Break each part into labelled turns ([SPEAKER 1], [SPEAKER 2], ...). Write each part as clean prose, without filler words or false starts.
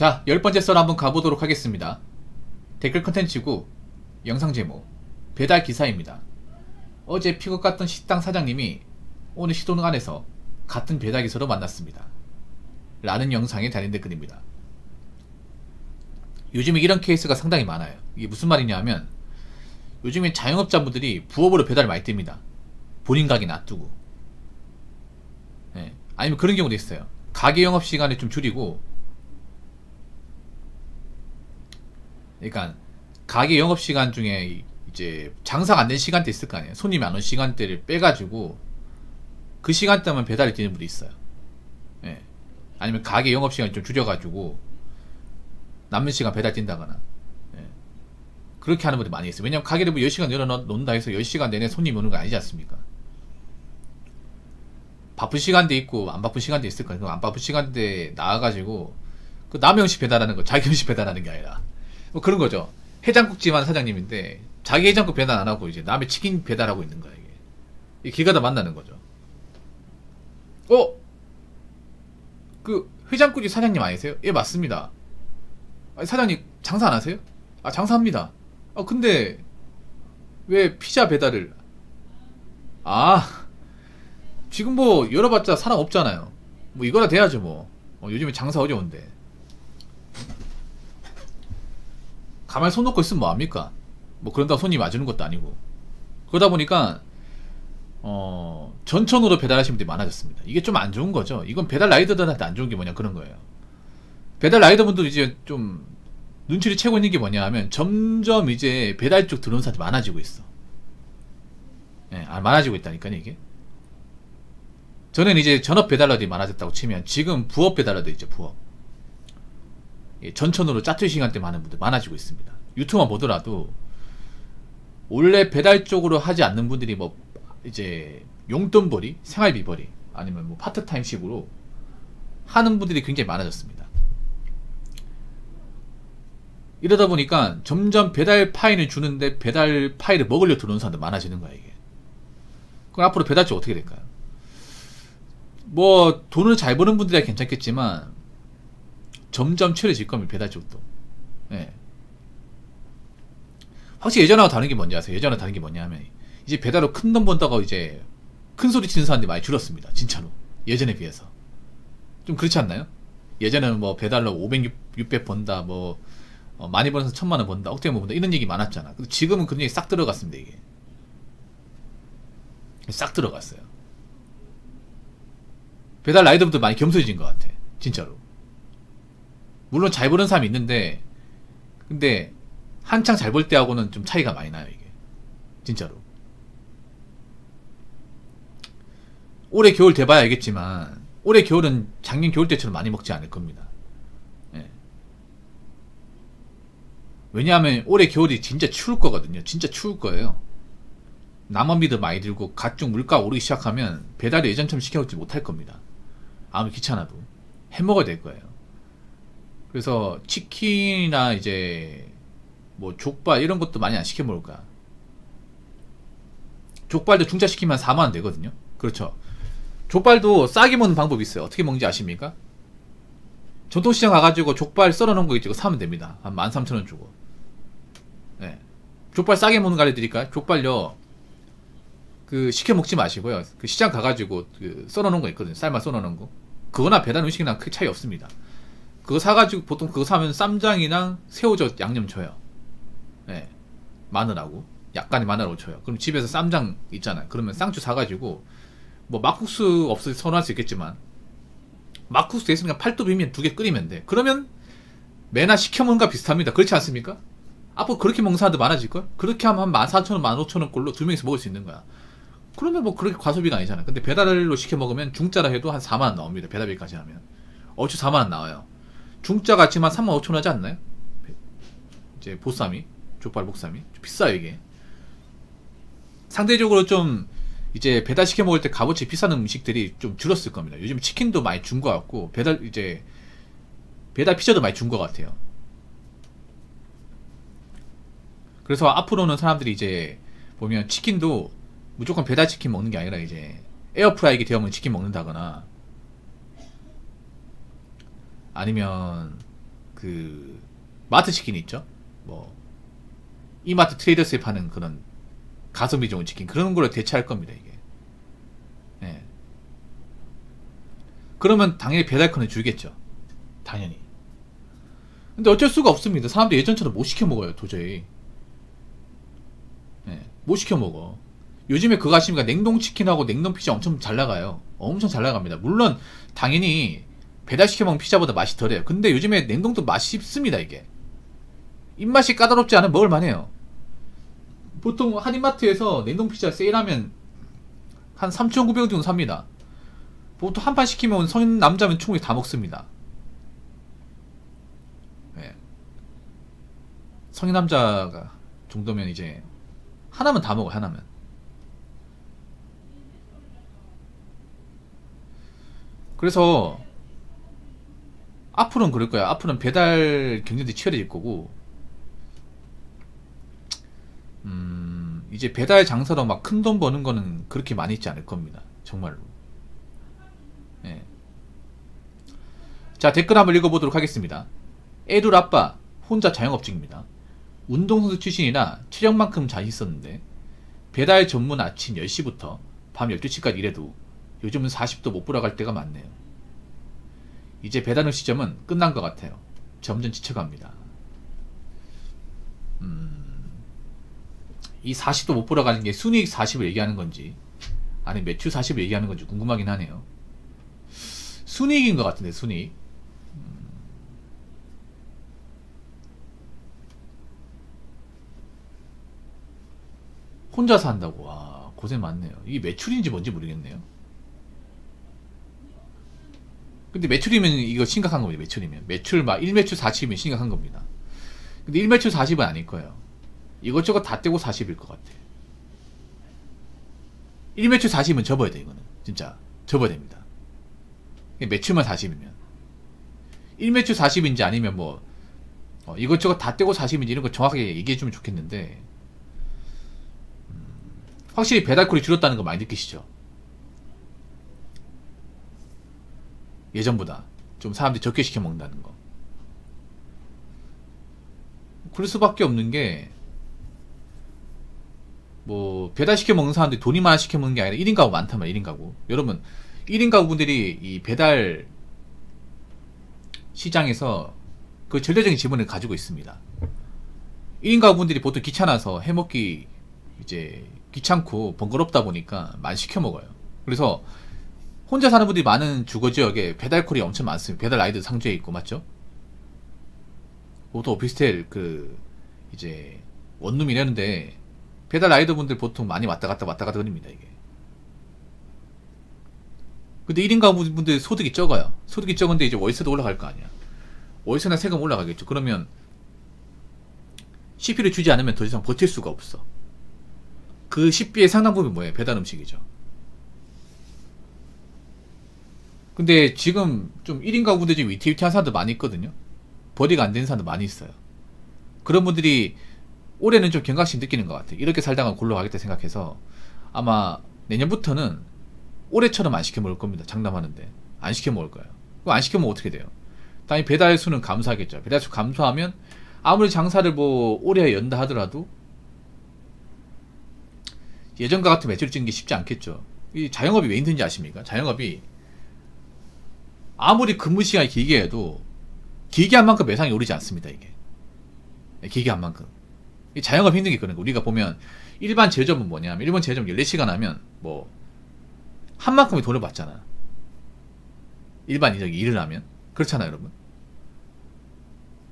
[SPEAKER 1] 자, 10번째 썰 한번 가보도록 하겠습니다. 댓글 컨텐츠고 영상 제목 배달 기사입니다. 어제 픽업 갔던 식당 사장님이 오늘 시도안에서 같은 배달 기사로 만났습니다. 라는 영상에 달린 댓글입니다. 요즘에 이런 케이스가 상당히 많아요. 이게 무슨 말이냐 하면 요즘에 자영업자분들이 부업으로 배달 많이 뜹니다. 본인 가게 놔두고. 네. 아니면 그런 경우도 있어요. 가게 영업시간을 좀 줄이고, 그러니까 가게 영업시간 중에 이제 장사가 안 된 시간대 있을 거 아니에요. 손님이 안 온 시간대를 빼가지고 그 시간대만 배달이 되는 분도 있어요. 예. 아니면 가게 영업시간을 좀 줄여가지고 남는 시간 배달 뛴다거나, 예. 그렇게 하는 분들이 많이 있어요. 왜냐면 가게를 뭐 10시간 열어놓는다 해서 10시간 내내 손님이 오는 거 아니지 않습니까? 바쁜 시간대 있고 안 바쁜 시간대 있을 거예요. 안 바쁜 시간대 나와가지고 그 남의 음식 배달하는 거 자기 음식 배달하는 게 아니라 뭐 그런 거죠. 해장국집만 사장님인데 자기 해장국 배달 안 하고 이제 남의 치킨 배달하고 있는 거야. 이게 길 가다 만나는 거죠. 그 해장국집 사장님 아니세요? 예, 맞습니다. 아니, 사장님 장사 안 하세요? 아, 장사합니다. 근데 왜 피자 배달을? 지금 뭐 열어봤자 사람 없잖아요. 뭐 이거나 돼야죠 뭐. 요즘에 장사 어려운데 가만히 손 놓고 있으면 뭐합니까? 뭐 그런다고 손님 와주는 것도 아니고. 그러다 보니까 전천후로 배달하시는 분들이 많아졌습니다. 이게 좀 안 좋은 거죠. 이건 배달 라이더들한테 안 좋은 게 뭐냐 그런 거예요. 배달 라이더분들 이제 좀 눈치를 채고 있는 게 뭐냐 하면 점점 이제 배달 쪽 들어오는 사람들이 많아지고 있어. 예, 많아지고 있다니까요 이게. 전에는 이제 전업 배달러들이 많아졌다고 치면 지금 부업 배달러들 있죠. 부업. 예, 전천후로 짜투리 시간대 많은 분들 많아지고 있습니다. 유튜브만 보더라도 원래 배달 쪽으로 하지 않는 분들이 뭐 이제 용돈벌이, 생활비벌이 아니면 뭐 파트타임식으로 하는 분들이 굉장히 많아졌습니다. 이러다 보니까 점점 배달 파일을 주는데 배달 파일을 먹으려 들어오는 사람들 많아지는 거야 이게. 그럼 앞으로 배달 쪽 어떻게 될까요? 뭐 돈을 잘 버는 분들이야 괜찮겠지만 점점 처려질 겁니다. 배달 쪽도. 예. 확실히 예전하고 다른 게 뭔지 아세요? 예전하고 다른 게 뭐냐 하면 이제 배달로 큰 돈 번다고 이제 큰 소리 치는 사람들이 많이 줄었습니다. 진짜로. 예전에 비해서. 좀 그렇지 않나요? 예전에는 뭐 배달로 500, 600 번다, 뭐 많이 벌어서 1000만원 번다, 억대만 번다 이런 얘기 많았잖아. 근데 지금은 그런 얘기 싹 들어갔습니다. 이게 싹 들어갔어요. 배달 라이더분들 많이 겸손해진 것 같아. 진짜로. 물론 잘 버는 사람이 있는데 근데 한창 잘 벌 때하고는 좀 차이가 많이 나요 이게. 진짜로. 올해 겨울 돼봐야 알겠지만 올해 겨울은 작년 겨울 때처럼 많이 먹지 않을 겁니다. 예. 왜냐하면 올해 겨울이 진짜 추울 거거든요. 진짜 추울 거예요. 남원비도 많이 들고 각종 물가 오르기 시작하면 배달을 예전처럼 시켜먹지 못할 겁니다. 아무리 귀찮아도 해먹어야 될 거예요. 그래서 치킨이나 이제 뭐 족발 이런 것도 많이 안 시켜 먹을 거야. 족발도 중짜 시키면 4만원 되거든요. 그렇죠. 족발도 싸게 먹는 방법이 있어요. 어떻게 먹는지 아십니까? 전통시장 가가지고 족발 썰어놓은 거 있죠. 사면 됩니다. 한 13,000원 주고. 네. 족발 싸게 먹는 거 알려드릴까요? 족발요 그 시켜 먹지 마시고요. 그 시장 가가지고 그 썰어놓은 거 있거든요. 삶아 썰어놓은 거. 그거나 배달 음식이랑 크게 차이 없습니다. 그거 사가지고 보통 그거 사면 쌈장이랑 새우젓 양념 줘요. 네. 마늘하고 약간의 마늘하고 줘요. 그럼 집에서 쌈장 있잖아요. 그러면 쌍추 사가지고 뭐 막국수 없을 때 선호할 수 있겠지만 막국수 됐으니까 팔도 비면 2개 끓이면 돼. 그러면 매나 시켜 먹는 거 비슷합니다. 그렇지 않습니까? 앞으로 그렇게 먹는 사람들 많아질걸? 그렇게 하면 한 14,000원, 15,000원 꼴로 2명이서 먹을 수 있는 거야. 그러면 뭐 그렇게 과소비가 아니잖아. 근데 배달로 시켜 먹으면 중짜라 해도 한 4만원 나옵니다. 배달비까지 하면 얼추 4만원 나와요. 중짜 같지만 35,000원 하지 않나요? 이제 보쌈이 족발 목삼이 좀 비싸요 이게. 상대적으로 좀 이제 배달 시켜 먹을 때 값어치 비싼 음식들이 좀 줄었을 겁니다. 요즘 치킨도 많이 준 것 같고 배달 피자도 많이 준 것 같아요. 그래서 앞으로는 사람들이 이제 보면 치킨도 무조건 배달 치킨 먹는 게 아니라 이제 에어프라이기 되어먹는 치킨 먹는다거나 아니면 그 마트 치킨 있죠? 뭐 이마트 트레이더스에 파는 그런 가성비 좋은 치킨 그런 걸로 대체할 겁니다 이게. 예. 그러면 당연히 배달권을 주겠죠. 당연히. 근데 어쩔 수가 없습니다. 사람들 예전처럼 못 시켜 먹어요 도저히. 예. 못 시켜 먹어. 요즘에 그거 아십니까? 냉동치킨하고 냉동피자 엄청 잘 나가요. 엄청 잘 나갑니다. 물론 당연히 배달시켜 먹는 피자보다 맛이 덜해요. 근데 요즘에 냉동도 맛있습니다 이게. 입맛이 까다롭지 않으면 먹을만해요. 보통 한인마트에서 냉동피자 세일하면 한 3,900원 정도 삽니다. 보통 한 판 시키면 성인 남자면 충분히 다 먹습니다. 네. 성인 남자가 정도면 이제 하나면 다 먹어요. 하나면. 그래서 앞으로는 그럴 거야. 앞으로는 배달 경쟁도 치열해질 거고, 이제 배달 장사로 막 큰 돈 버는 거는 그렇게 많이 있지 않을 겁니다. 정말로. 예. 자, 댓글 한번 읽어보도록 하겠습니다. 에둘 아빠, 혼자 자영업중입니다. 운동선수 출신이라 체력만큼 잘 있었는데, 배달 전문 아침 10시부터 밤 12시까지 일해도 요즘은 40도 못 돌아갈 때가 많네요. 이제 배달 시점은 끝난 것 같아요. 점점 지쳐갑니다. 이 40도 못 돌아가는 게 순이익 40을 얘기하는 건지 아니 매출 40을 얘기하는 건지 궁금하긴 하네요. 순이익인 것 같은데 순이익. 혼자서 한다고. 와 고생 많네요. 이게 매출인지 뭔지 모르겠네요. 근데 매출이면 이거 심각한 겁니다. 매출이면 매출 막 1매출 40이면 심각한 겁니다. 근데 1매출 40은 아닐 거예요. 이것저것 다 떼고 40일 것 같아. 1매출 40은 접어야 돼. 이거는 진짜 접어야 됩니다. 매출만 40이면 1매출 40인지 아니면 뭐 이것저것 다 떼고 40인지 이런 거 정확하게 얘기해주면 좋겠는데, 확실히 배달콜이 줄었다는 거 많이 느끼시죠? 예전보다 좀 사람들이 적게 시켜 먹는다는 거. 그럴 수밖에 없는 게, 뭐 배달시켜 먹는 사람들이 돈이 많아 시켜 먹는 게 아니라 1인 가구 많단 말이에요. 1인 가구. 여러분 1인 가구분들이 이 배달 시장에서 그 전략적인 지분을 가지고 있습니다. 1인 가구분들이 보통 귀찮아서 해먹기 이제 귀찮고 번거롭다 보니까 많이 시켜 먹어요. 그래서 혼자 사는 분들이 많은 주거지역에 배달콜이 엄청 많습니다. 배달 라이드 상주에 있고, 맞죠? 보통 오피스텔 그 이제 원룸 이랬는데 배달 라이더 분들 보통 많이 왔다 갔다 거립니다 이게. 근데 1인 가구 분들 소득이 적어요. 소득이 적은데 이제 월세도 올라갈 거 아니야. 월세나 세금 올라가겠죠. 그러면 식비를 주지 않으면 더 이상 버틸 수가 없어. 그 식비의 상당 부분이 뭐예요? 배달 음식이죠. 근데 지금 좀 1인 가구분들 중에 위태위태한 사람들 많이 있거든요. 벌이가 안 되는 사람들 많이 있어요. 그런 분들이 올해는 좀 경각심 느끼는 것 같아요. 이렇게 살다가 골로 가겠다 생각해서 아마 내년부터는 올해처럼 안 시켜 먹을 겁니다. 장담하는데 안 시켜 먹을 거예요. 그럼 안 시켜 먹으면 어떻게 돼요? 당연히 배달 수는 감소하겠죠. 배달 수 감소하면 아무리 장사를 뭐 올해 연다 하더라도 예전과 같은 매출 찍는 게 쉽지 않겠죠. 이 자영업이 왜 힘든지 아십니까? 자영업이 아무리 근무 시간이 길게 해도 길게 한 만큼 매상이 오르지 않습니다. 이게 길게 한 만큼. 자영업 힘든 게 그런 거. 우리가 보면 일반 제조업은 뭐냐면 일반 제조업 14시간 하면 뭐 한 만큼의 돈을 받잖아. 일반인적인 일을 하면 그렇잖아요, 여러분.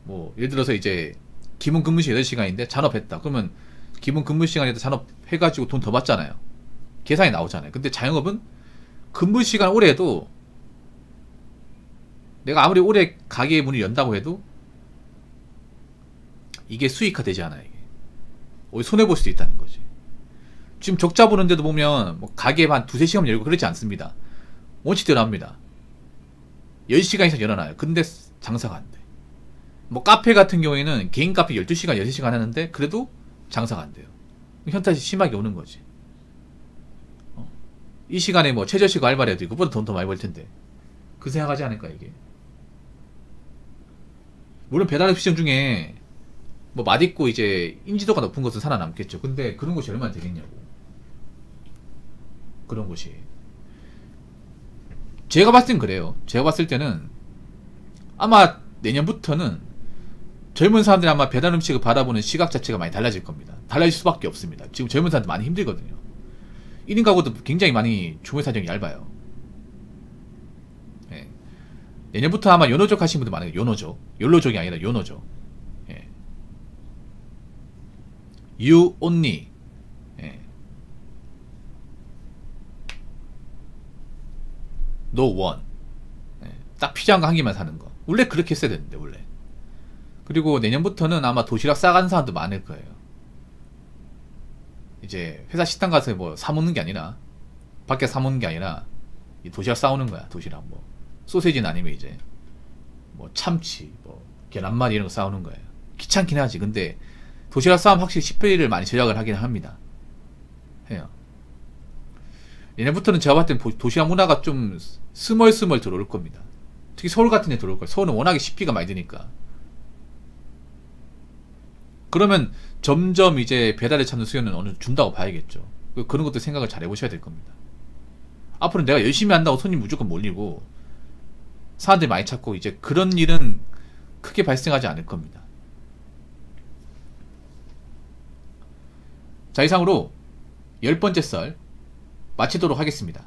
[SPEAKER 1] 뭐 예를 들어서 이제 기본 근무 시간 8시간인데 잔업했다. 그러면 기본 근무 시간에다 잔업해가지고 돈 더 받잖아요. 계산이 나오잖아요. 근데 자영업은 근무 시간 오래 해도 내가 아무리 오래 가게 문을 연다고 해도 이게 수익화 되지 않아요. 이게. 오히려 손해볼 수도 있다는 거지. 지금 적자 보는데도 보면 뭐 가게 한 2-3시간 열고 그러지 않습니다. 원칙대로 합니다. 10시간 이상 열어놔요. 근데 장사가 안 돼. 뭐 카페 같은 경우에는 개인 카페 12시간, 6시간 하는데 그래도 장사가 안 돼요. 현타시 심하게 오는 거지. 이 시간에 뭐 최저 시간 알바를 해도 이거보다 돈 더 많이 벌 텐데. 그 생각하지 않을까 이게. 물론 배달 음식 중에 뭐 맛있고 이제 인지도가 높은 것은 살아남겠죠. 근데 그런 곳이 얼마나 되겠냐고. 그런 곳이. 제가 봤을 땐 그래요. 제가 봤을 때는 아마 내년부터는 젊은 사람들이 아마 배달 음식을 바라보는 시각 자체가 많이 달라질 겁니다. 달라질 수밖에 없습니다. 지금 젊은 사람들 많이 힘들거든요. 1인 가구도 굉장히 많이 주문 사정이 얇아요. 예. 내년부터 아마 요노족 하시는 분들 많아요. 요노족. 욜로족이 아니라 요노족. 예. You only. 예. No one. 예. 딱 필요한 거 한 개만 사는 거. 원래 그렇게 했어야 되는데 원래. 그리고 내년부터는 아마 도시락 싸가는 사람도 많을 거예요. 이제 회사 식당 가서 뭐 사먹는 게 아니라 밖에 사먹는 게 아니라 이 도시락 싸오는 거야. 도시락 뭐 소세지는 아니면 이제 뭐 참치 뭐 계란말이 이런 거 싸오는 거예요. 귀찮긴 하지. 근데 도시락 싸움 확실히 식비를 많이 절약을 하긴 합니다. 해요. 내년부터는 제가 봤을 땐 도시락 문화가 좀 스멀스멀 들어올 겁니다. 특히 서울 같은 데 들어올 거예요. 서울은 워낙에 식비가 많이 드니까. 그러면 점점 이제 배달에 찾는 수요는 어느 정도 준다고 봐야겠죠. 그런 것도 생각을 잘 해보셔야 될 겁니다. 앞으로 내가 열심히 한다고 손님 무조건 몰리고 사람들이 많이 찾고 이제 그런 일은 크게 발생하지 않을 겁니다. 자, 이상으로 10번째 썰 마치도록 하겠습니다.